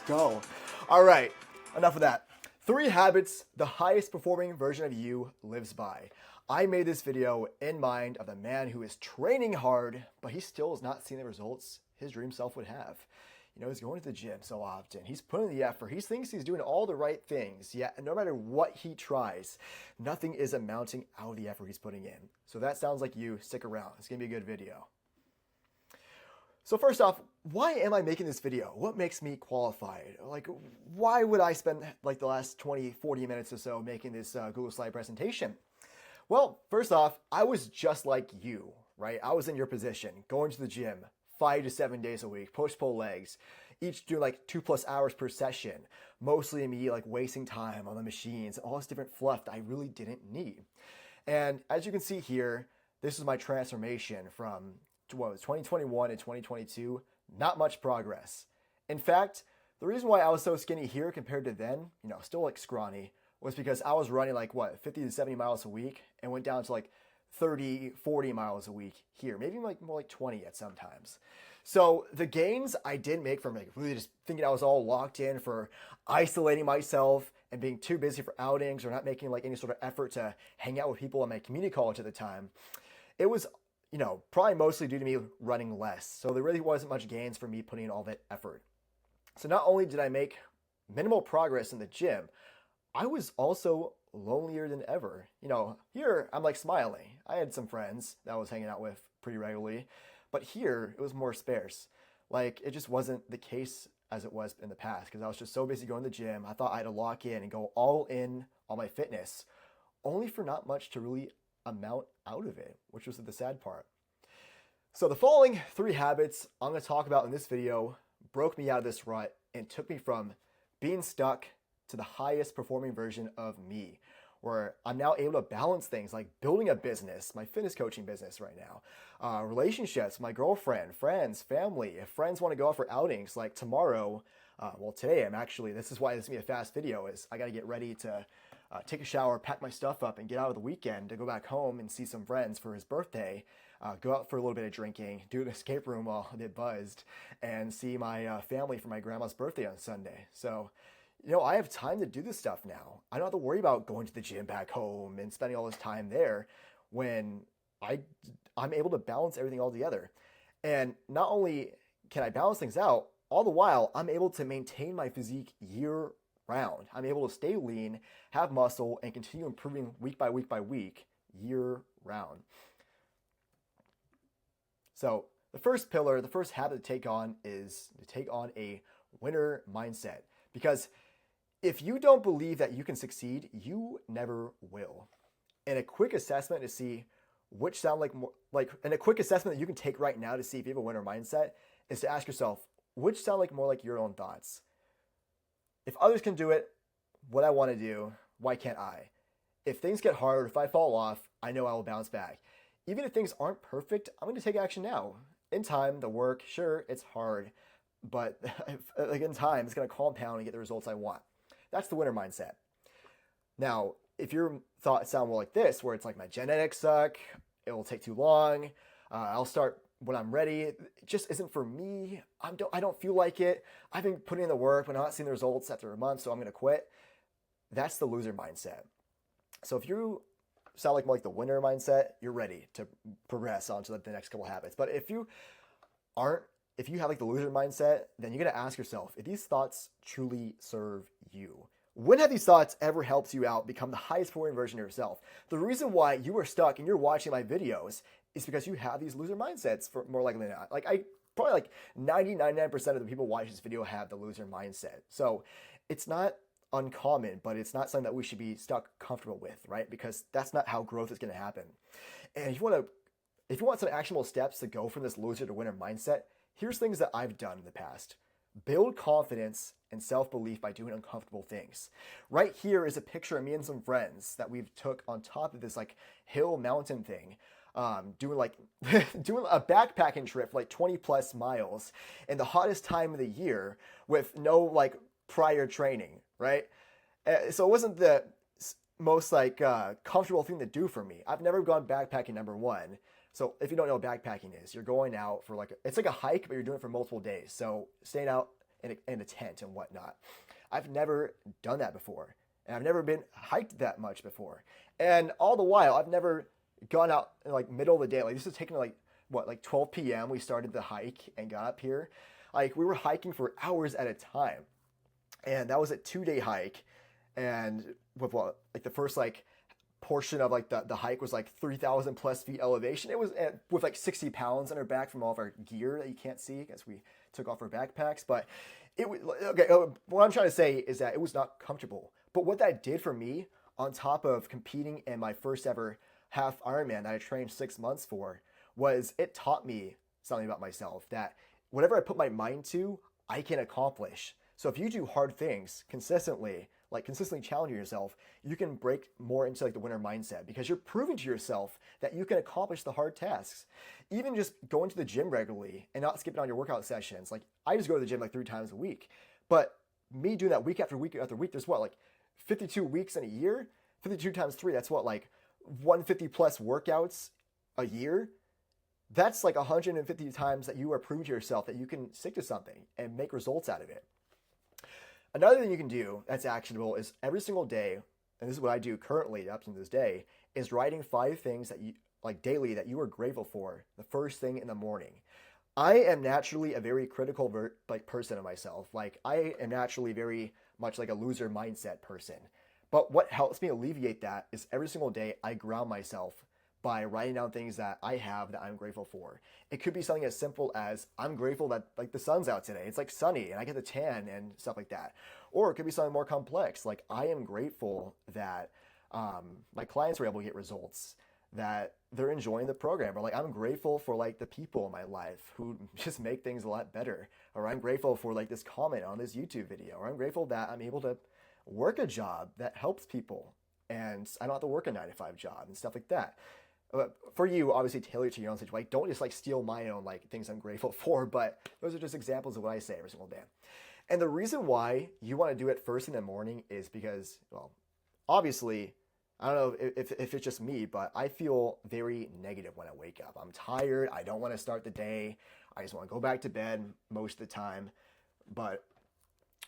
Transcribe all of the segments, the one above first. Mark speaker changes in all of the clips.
Speaker 1: go. All right, enough of that. 3 habits the highest performing version of you lives by. I made this video in mind of the man who is training hard, but he still has not seen the results his dream self would have. You know, he's going to the gym so often. He's putting the effort. He thinks he's doing all the right things. Yet, no matter what he tries, nothing is amounting out of the effort he's putting in. So that sounds like you. Stick around. It's going to be a good video. So first off, why am I making this video? What makes me qualified? Like, why would I spend like the last 20, 40 minutes or so making this Google slide presentation? Well, first off, I was just like you, right? I was in your position, going to the gym 5 to 7 days a week, push-pull legs, each doing like 2+ hours per session, mostly me like wasting time on the machines, all this different fluff that I really didn't need. And as you can see here, this is my transformation from 2021 and 2022, not much progress. In fact, the reason why I was so skinny here compared to then, still like scrawny, was because I was running like 50 to 70 miles a week and went down to like 30, 40 miles a week here, maybe like more like 20 at sometimes. So the gains I did make from like really just thinking I was all locked in for isolating myself and being too busy for outings or not making like any sort of effort to hang out with people in my community college at the time, it was probably mostly due to me running less. So there really wasn't much gains for me putting in all that effort. So not only did I make minimal progress in the gym, I was also lonelier than ever. Here I'm like smiling. I had some friends that I was hanging out with pretty regularly, but here it was more sparse. Like it just wasn't the case as it was in the past because I was just so busy going to the gym. I thought I had to lock in and go all in on my fitness, only for not much to really amount out of it, which was the sad part. So the following 3 habits I'm going to talk about in this video broke me out of this rut and took me from being stuck to the highest performing version of me, where I'm now able to balance things like building a business, my fitness coaching business right now, relationships, my girlfriend, friends, family. If friends want to go out for outings like tomorrow, today this is why this is going to be a fast video, is I got to get ready to take a shower, pack my stuff up, and get out of the weekend to go back home and see some friends for his birthday, go out for a little bit of drinking, do an escape room while I get buzzed, and see my family for my grandma's birthday on Sunday. So, I have time to do this stuff now. I don't have to worry about going to the gym back home and spending all this time there when I'm able to balance everything all together. And not only can I balance things out, all the while I'm able to maintain my physique year round. I'm able to stay lean, have muscle, and continue improving week by week by week, year round. So the first pillar, the first habit to take on is to take on a winner mindset. Because if you don't believe that you can succeed, you never will. And a quick assessment to see which sound and a quick assessment that you can take right now to see if you have a winner mindset is to ask yourself, which sound like more like your own thoughts? If others can do it, what I want to do, why can't I? If things get hard, if I fall off, I know I will bounce back. Even if things aren't perfect, I'm going to take action now. In time, the work, sure, it's hard, but in time, it's going to compound and get the results I want. That's the winner mindset. Now, if your thoughts sound more like this, where it's like my genetics suck, it will take too long, I'll start when I'm ready, it just isn't for me. I don't feel like it. I've been putting in the work, but I'm not seeing the results after a month, so I'm going to quit. That's the loser mindset. So if you sound like more like the winner mindset, you're ready to progress on to the next couple habits. But if you have like the loser mindset, then you're going to ask yourself, if these thoughts truly serve you? When have these thoughts ever helped you out become the highest performing version of yourself? The reason why you are stuck and you're watching my videos is because you have these loser mindsets, for more likely than not. Probably like 99% of the people watching this video have the loser mindset. So it's not uncommon, but it's not something that we should be stuck comfortable with, right? Because that's not how growth is going to happen. And if you want some actionable steps to go from this loser to winner mindset, here's things that I've done in the past. Build confidence and self-belief by doing uncomfortable things. Right here is a picture of me and some friends that we've took on top of this like hill mountain thing, doing doing a backpacking trip for like 20+ miles in the hottest time of the year with no like prior training, right? So it wasn't the most comfortable thing to do for me. I've never gone backpacking, number one. So if you don't know what backpacking is, you're going out for it's like a hike, but you're doing it for multiple days. So staying out in a tent and whatnot. I've never done that before. And I've never been hiked that much before. And all the while, I've never gone out in like middle of the day. Like this is taking like 12 p.m. We started the hike and got up here. Like we were hiking for hours at a time. And that was a 2-day hike. And with like the first like portion of like the hike was like 3,000 plus feet elevation. It was with like 60 pounds on our back from all of our gear that you can't see because we took off our backpacks. But it was okay. What I'm trying to say is that it was not comfortable. But what that did for me, on top of competing in my first ever half Ironman that I trained 6 months for, was it taught me something about myself, that whatever I put my mind to, I can accomplish. So if you do hard things consistently, like consistently challenging yourself, you can break more into like the winner mindset because you're proving to yourself that you can accomplish the hard tasks. Even just going to the gym regularly and not skipping on your workout sessions. Like I just go to the gym like 3 times a week, but me doing that week after week after week, there's what, like 52 weeks in a year? 52 times 3, that's what, like 150 plus workouts a year? That's like 150 times that you are proving to yourself that you can stick to something and make results out of it. Another thing you can do that's actionable is every single day, and this is what I do currently up to this day, is writing 5 things that you like daily that you are grateful for the first thing in the morning. I am naturally a very critical person of myself. Like I am naturally very much like a loser mindset person. But what helps me alleviate that is every single day I ground myself by writing down things that I have that I'm grateful for. It could be something as simple as I'm grateful that like the sun's out today. It's like sunny and I get the tan and stuff like that. Or it could be something more complex. Like I am grateful that my clients were able to get results, that they're enjoying the program, or like I'm grateful for like the people in my life who just make things a lot better, or I'm grateful for like this comment on this YouTube video, or I'm grateful that I'm able to work a job that helps people and I don't have to work a 9-to-5 job and stuff like that. For you, obviously tailor to your own situation. Like don't just like steal my own like things I'm grateful for, but those are just examples of what I say every single day. And the reason why you want to do it first in the morning is because, well, obviously, I don't know if it's just me, but I feel very negative when I wake up. I'm tired. I don't want to start the day. I just want to go back to bed most of the time. But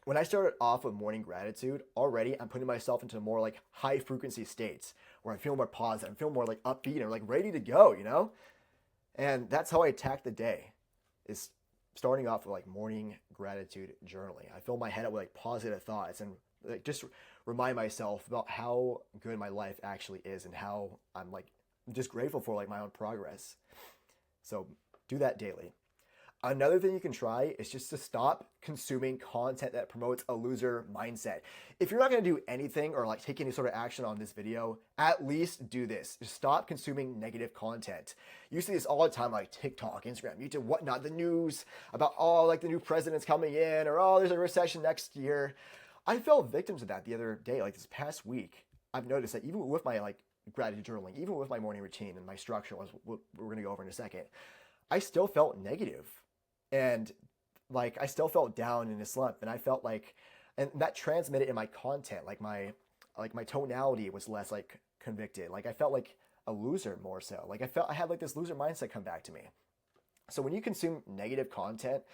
Speaker 1: when I started off with morning gratitude, already I'm putting myself into more like high frequency states where I feel more positive, I feel more like upbeat and like ready to go, you know? And that's how I attack the day, is starting off with like morning gratitude journaling. I fill my head up with like positive thoughts and like just remind myself about how good my life actually is and how I'm like just grateful for like my own progress. So do that daily. Another thing you can try is just to stop consuming content that promotes a loser mindset. If you're not going to do anything or like take any sort of action on this video, at least do this. Just stop consuming negative content. You see this all the time, like TikTok, Instagram, YouTube, whatnot, the news about, oh, like the new president's coming in, or oh, there's a recession next year. I fell victim to that the other day, like this past week. I've noticed that even with my like gratitude journaling, even with my morning routine and my structure, what we're going to go over in a second, I still felt negative. And like, I still felt down in a slump, and I felt like, and that transmitted in my content, like my tonality was less like convicted. Like I felt like a loser more so. Like I had like this loser mindset come back to me. So when you consume negative content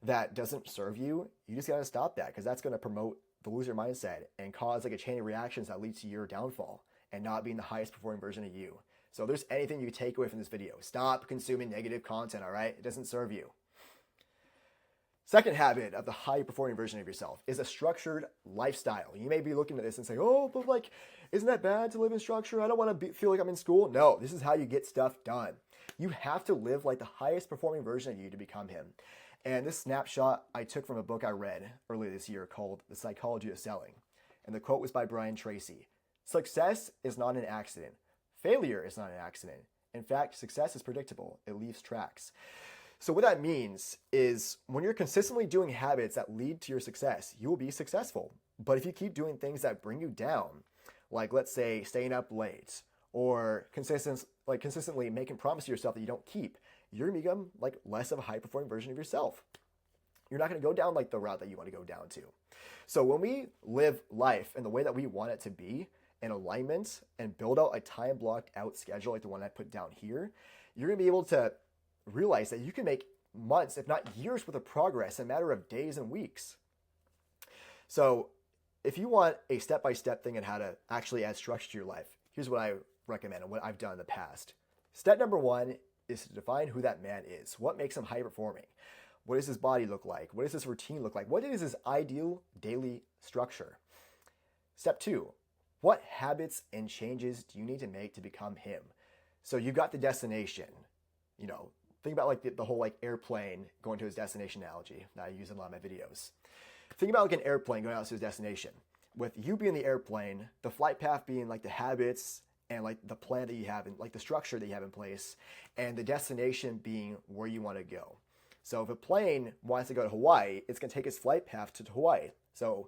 Speaker 1: that doesn't serve you, you just gotta stop that, because that's gonna promote the loser mindset and cause like a chain of reactions that leads to your downfall and not being the highest performing version of you. So if there's anything you take away from this video, stop consuming negative content, all right? It doesn't serve you. Second habit of the high-performing version of yourself is a structured lifestyle. You may be looking at this and saying, oh, but like, isn't that bad to live in structure? I don't want to feel like I'm in school. No, this is how you get stuff done. You have to live like the highest-performing version of you to become him. And this snapshot I took from a book I read earlier this year called The Psychology of Selling. And the quote was by Brian Tracy. Success is not an accident. Failure is not an accident. In fact, success is predictable. It leaves tracks. So what that means is when you're consistently doing habits that lead to your success, you will be successful. But if you keep doing things that bring you down, like let's say staying up late or consistently making promises to yourself that you don't keep, you're gonna become like less of a high performing version of yourself. You're not gonna go down like the route that you want to go down to. So when we live life in the way that we want it to be, in alignment, and build out a time blocked out schedule like the one I put down here, you're gonna be able to realize that you can make months, if not years worth of progress in a matter of days and weeks. So if you want a step-by-step thing on how to actually add structure to your life, here's what I recommend and what I've done in the past. Step number one is to define who that man is. What makes him high performing? What does his body look like? What does his routine look like? What is his ideal daily structure? Step two, what habits and changes do you need to make to become him? So you've got the destination. You know, think about like the whole like airplane going to his destination analogy that I use in a lot of my videos. Think about like an airplane going out to his destination. With you being the airplane, the flight path being like the habits and like the plan that you have and like the structure that you have in place, and the destination being where you want to go. So if a plane wants to go to Hawaii, it's going to take its flight path to Hawaii. So,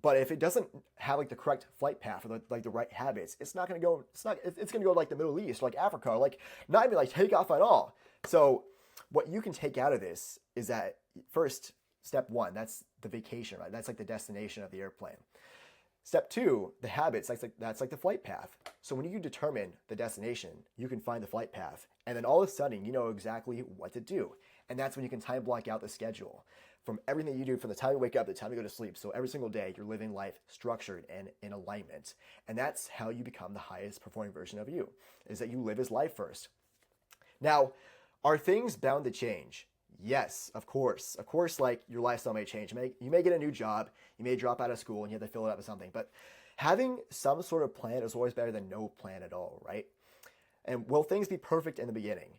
Speaker 1: but if it doesn't have like the correct flight path or like the right habits, it's not going to go. It's going to go to like the Middle East, or like Africa, or like not even like take off at all. So, what you can take out of this is that first, step one, that's the vacation, right? That's like the destination of the airplane. Step two, the habits, that's like the flight path. So when you determine the destination, you can find the flight path. And then all of a sudden, you know exactly what to do. And that's when you can time block out the schedule from everything you do from the time you wake up to the time you go to sleep. So every single day, you're living life structured and in alignment. And that's how you become the highest performing version of you, is that you live his life first. Now, are things bound to change? Yes, of course. Of course, like your lifestyle may change. You may get a new job, you may drop out of school and you have to fill it up with something. But having some sort of plan is always better than no plan at all, right? And will things be perfect in the beginning?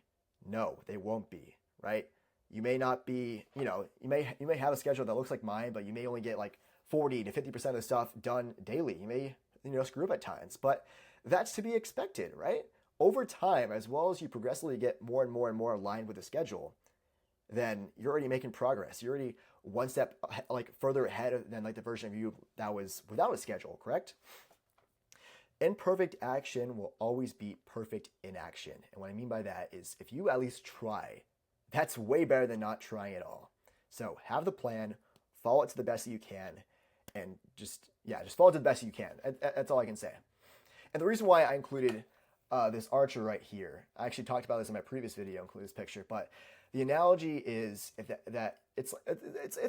Speaker 1: No, they won't be, right? You may not be, you may have a schedule that looks like mine, but you may only get like 40 to 50% of the stuff done daily. You may, screw up at times, but that's to be expected, right? Over time, as well as you progressively get more and more and more aligned with the schedule, then you're already making progress. You're already one step like further ahead than like the version of you that was without a schedule, correct? Imperfect action will always beat perfect inaction. And what I mean by that is if you at least try, that's way better than not trying at all. So have the plan, follow it to the best that you can, and just follow it to the best you can. That's all I can say. And the reason why I included this archer right here, I actually talked about this in my previous video, including this picture, but the analogy is that it's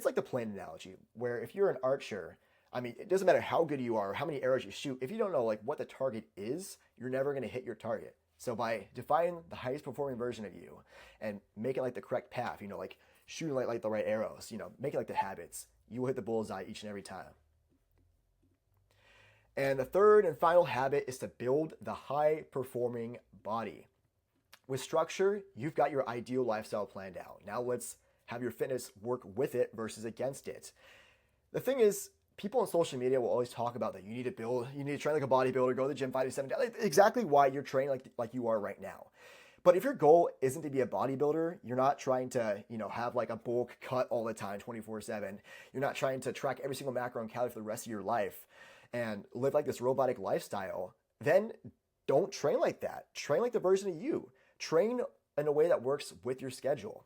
Speaker 1: like the plane analogy, where if you're an archer, I mean, it doesn't matter how good you are or how many arrows you shoot. If you don't know like what the target is, you're never going to hit your target. So by defining the highest performing version of you and making like the correct path, like shooting like the right arrows, making like the habits, you will hit the bullseye each and every time. And the third and final habit is to build the high performing body. With structure, you've got your ideal lifestyle planned out. Now let's have your fitness work with it versus against it. The thing is, people on social media will always talk about that you need to train like a bodybuilder, go to the gym 5 to 7 days. Exactly why you're training like you are right now. But if your goal isn't to be a bodybuilder, you're not trying to, have like a bulk cut all the time 24/7. You're not trying to track every single macro and calorie for the rest of your life and live like this robotic lifestyle, then don't train like that. Train like the version of you. Train in a way that works with your schedule.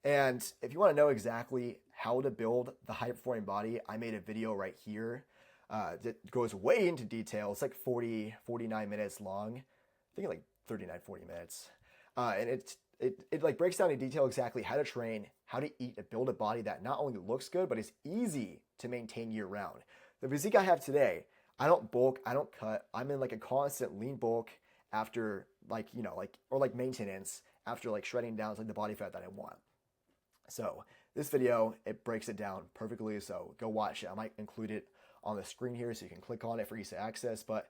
Speaker 1: And if you want to know exactly how to build the high performing body, I made a video right here that goes way into detail. It's like 49 minutes long. I think like 39, 40 minutes. And it like breaks down in detail exactly how to train, how to eat, to build a body that not only looks good, but is easy to maintain year round. The physique I have today, I don't bulk, I don't cut. I'm in like a constant lean bulk after maintenance after like shredding down like the body fat that I want. So this video, it breaks it down perfectly. So go watch it. I might include it on the screen here so you can click on it for easy access. But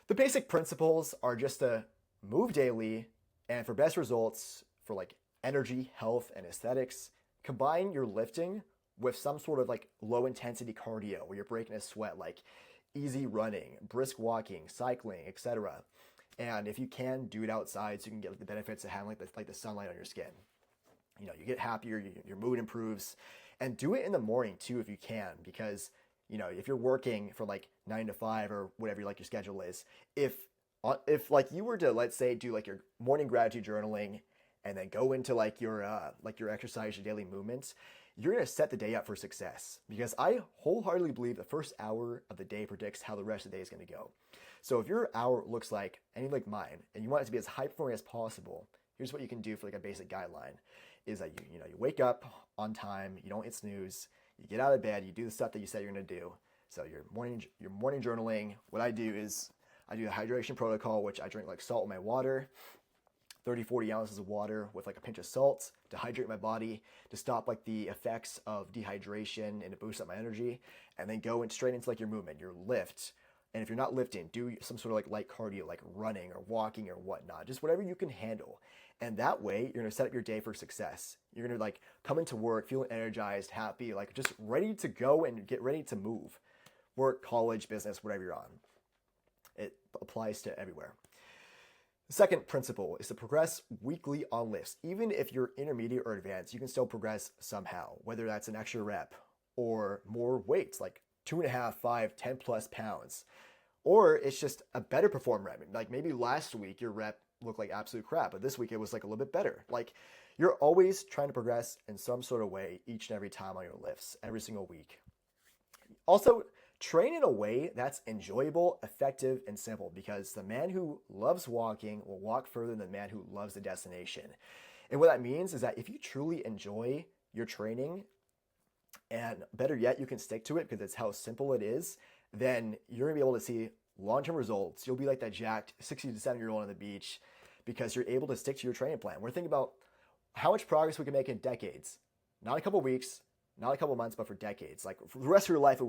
Speaker 1: the basic principles are just to move daily, and for best results for like energy, health, and aesthetics, combine your lifting with some sort of like low intensity cardio where you're breaking a sweat, like easy running, brisk walking, cycling, etc. And if you can, do it outside so you can get like the benefits of having like the sunlight on your skin. You get happier, your mood improves, and do it in the morning too if you can, because if you're working from like 9 to 5 or whatever like your schedule is, if like you were to, let's say, do like your morning gratitude journaling and then go into like your exercise, your daily movements, you're going to set the day up for success, because I wholeheartedly believe the first hour of the day predicts how the rest of the day is going to go. So if your hour looks like anything like mine and you want it to be as high performing as possible, here's what you can do for like a basic guideline is that you wake up on time, you don't hit snooze, you get out of bed, you do the stuff that you said you're going to do. So your morning journaling, what I do is I do the hydration protocol, which I drink like salt in my water, 30-40 ounces of water with like a pinch of salt to hydrate my body, to stop like the effects of dehydration and to boost up my energy, and then go straight into like your movement, your lift. And if you're not lifting, do some sort of like light cardio, like running or walking or whatnot, just whatever you can handle. And that way you're gonna set up your day for success. You're gonna like come into work feeling energized, happy, like just ready to go and get ready to move. Work, college, business, whatever you're on. It applies to everywhere. The second principle is to progress weekly on lifts. Even if you're intermediate or advanced, you can still progress somehow, whether that's an extra rep or more weights, like 2.5, 5, 10 plus pounds. Or it's just a better perform rep. Like maybe last week your rep looked like absolute crap, but this week it was like a little bit better. Like you're always trying to progress in some sort of way each and every time on your lifts, every single week. Also, train in a way that's enjoyable, effective, and simple, because the man who loves walking will walk further than the man who loves the destination. And what that means is that if you truly enjoy your training, and better yet, you can stick to it because it's how simple it is, then you're gonna be able to see long-term results. You'll be like that jacked 60 to 70-year-old on the beach because you're able to stick to your training plan. We're thinking about how much progress we can make in decades, not a couple weeks, not a couple months, but for decades, like for the rest of your life,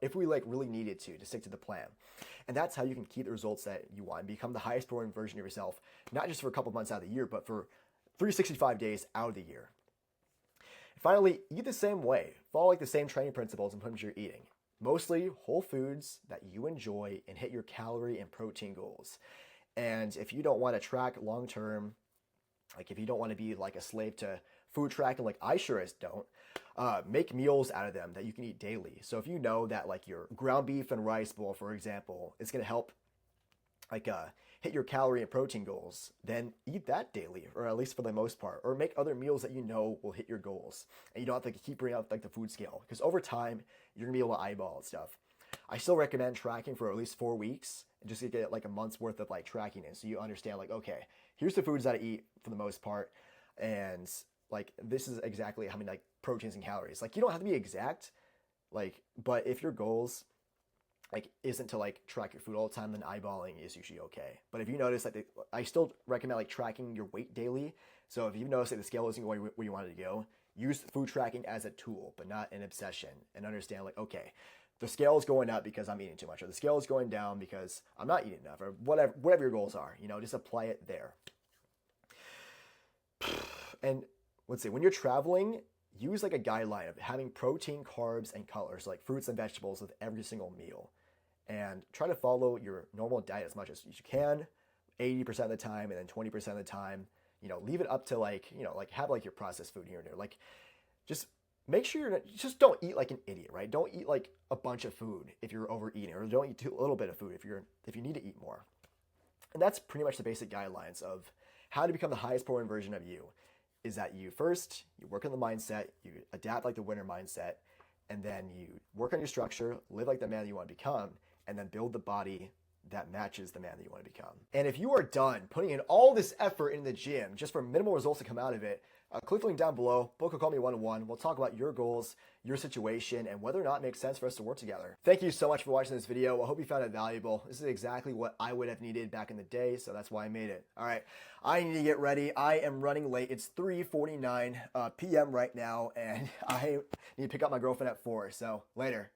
Speaker 1: if we like really needed to stick to the plan. And that's how you can keep the results that you want and become the highest performing version of yourself, not just for a couple months out of the year, but for 365 days out of the year. And finally, eat the same way. Follow like the same training principles and terms you're eating. Mostly whole foods that you enjoy and hit your calorie and protein goals. And if you don't want to track long term, like if you don't want to be like a slave to food tracking, like I sure as don't, make meals out of them that you can eat daily. So if you know that like your ground beef and rice bowl, for example, is going to help like hit your calorie and protein goals, then eat that daily, or at least for the most part, or make other meals that you know will hit your goals. And you don't have to keep bringing up like the food scale, because over time, you're gonna be able to eyeball stuff. I still recommend tracking for at least 4 weeks and just to get like a month's worth of like tracking in. So you understand like, okay, here's the foods that I eat for the most part. And like, this is exactly how many like proteins and calories. Like you don't have to be exact, like, but if your goals like isn't to like track your food all the time, then eyeballing is usually okay. But if you notice that I still recommend like tracking your weight daily. So if you notice that the scale isn't going where you want it to go, use food tracking as a tool, but not an obsession, and understand like, okay, the scale is going up because I'm eating too much, or the scale is going down because I'm not eating enough, or whatever your goals are, just apply it there. And let's see, when you're traveling, use like a guideline of having protein, carbs, and colors, like fruits and vegetables with every single meal. And try to follow your normal diet as much as you can, 80% of the time, and then 20% of the time, leave it up to like, like have like your processed food here and there. Like just make sure just don't eat like an idiot, right? Don't eat like a bunch of food if you're overeating, or don't eat a little bit of food if you need to eat more. And that's pretty much the basic guidelines of how to become the highest performing version of you. Is that you work on the mindset, you adapt like the winner mindset, and then you work on your structure, live like the man you want to become, and then build the body that matches the man that you want to become. And if you are done putting in all this effort in the gym just for minimal results to come out of it, click the link down below, book a Call Me one-on-one. We'll talk about your goals, your situation, and whether or not it makes sense for us to work together. Thank you so much for watching this video. I hope you found it valuable. This is exactly what I would have needed back in the day, so that's why I made it. All right, I need to get ready. I am running late. It's 3:49 p.m. right now, and I need to pick up my girlfriend at 4, so later.